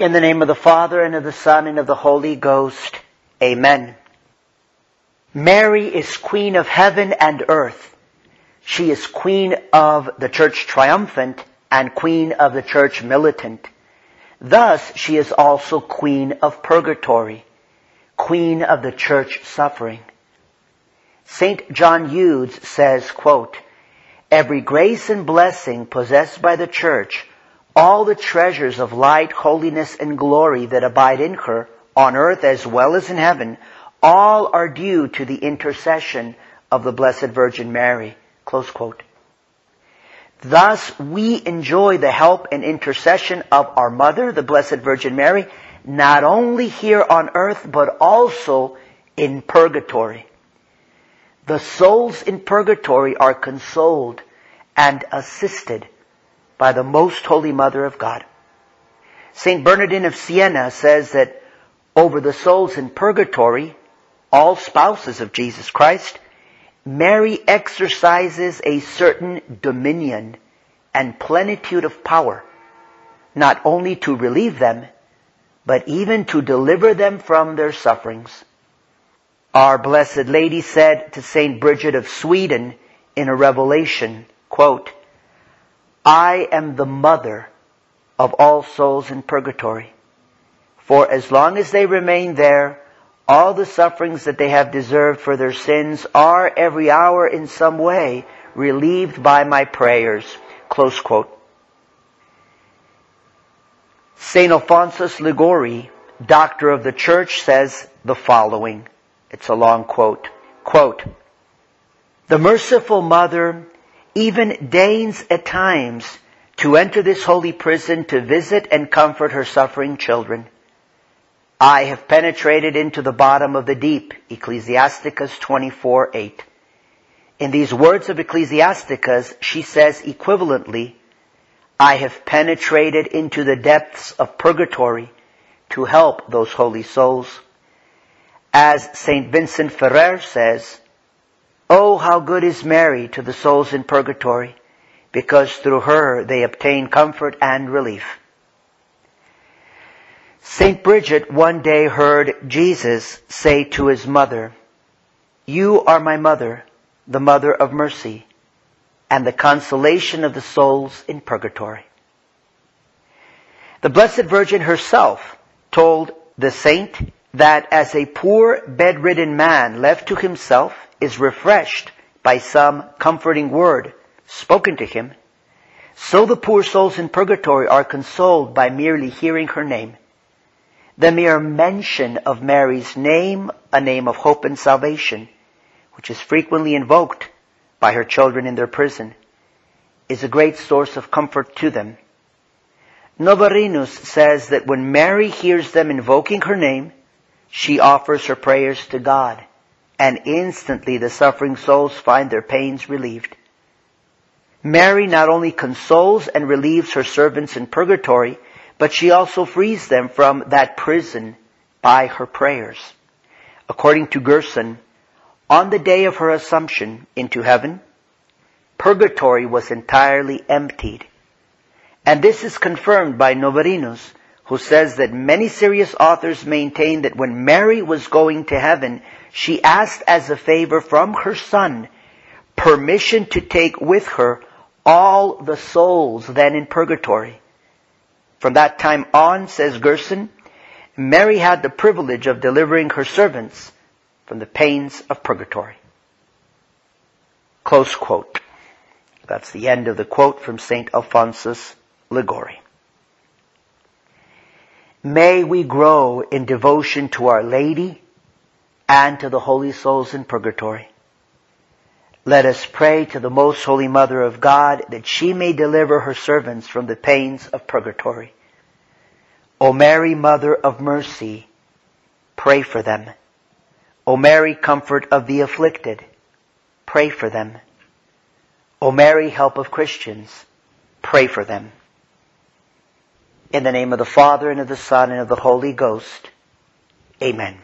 In the name of the Father, and of the Son, and of the Holy Ghost. Amen. Mary is Queen of heaven and earth. She is Queen of the Church triumphant and Queen of the Church militant. Thus, she is also Queen of purgatory, Queen of the Church suffering. St. John Eudes says, quote, "Every grace and blessing possessed by the Church, all the treasures of light, holiness, and glory that abide in her, on earth as well as in heaven, all are due to the intercession of the Blessed Virgin Mary." Close quote. Thus, we enjoy the help and intercession of our Mother, the Blessed Virgin Mary, not only here on earth, but also in purgatory. The souls in purgatory are consoled and assisted by the Most Holy Mother of God. St. Bernardine of Siena says that over the souls in purgatory, all spouses of Jesus Christ, Mary exercises a certain dominion and plenitude of power, not only to relieve them, but even to deliver them from their sufferings. Our Blessed Lady said to St. Bridget of Sweden in a revelation, quote, "I am the mother of all souls in purgatory. For as long as they remain there, all the sufferings that they have deserved for their sins are every hour in some way relieved by my prayers." Close quote. St. Alphonsus Liguori, doctor of the Church, says the following. It's a long quote. Quote, "The merciful Mother even deigns at times to enter this holy prison to visit and comfort her suffering children. I have penetrated into the bottom of the deep." Ecclesiasticus 24:8. In these words of Ecclesiasticus, she says equivalently, "I have penetrated into the depths of purgatory to help those holy souls." As St. Vincent Ferrer says, "Oh, how good is Mary to the souls in purgatory, because through her they obtain comfort and relief." St. Bridget one day heard Jesus say to his mother, "You are my mother, the mother of mercy, and the consolation of the souls in purgatory." The Blessed Virgin herself told the saint that as a poor bedridden man left to himself is refreshed by some comforting word spoken to him, so the poor souls in purgatory are consoled by merely hearing her name. The mere mention of Mary's name, a name of hope and salvation, which is frequently invoked by her children in their prison, is a great source of comfort to them. Novarinus says that when Mary hears them invoking her name, she offers her prayers to God, and instantly the suffering souls find their pains relieved. Mary not only consoles and relieves her servants in purgatory, but she also frees them from that prison by her prayers. According to Gerson, on the day of her assumption into heaven, purgatory was entirely emptied. And this is confirmed by Novarinus, who says that many serious authors maintain that when Mary was going to heaven, she asked as a favor from her Son permission to take with her all the souls then in purgatory. From that time on, says Gerson, Mary had the privilege of delivering her servants from the pains of purgatory. Close quote. That's the end of the quote from St. Alphonsus Liguori. May we grow in devotion to Our Lady and to the holy souls in purgatory. Let us pray to the Most Holy Mother of God that she may deliver her servants from the pains of purgatory. O Mary, Mother of Mercy, pray for them. O Mary, Comfort of the afflicted, pray for them. O Mary, Help of Christians, pray for them. In the name of the Father, and of the Son, and of the Holy Ghost. Amen.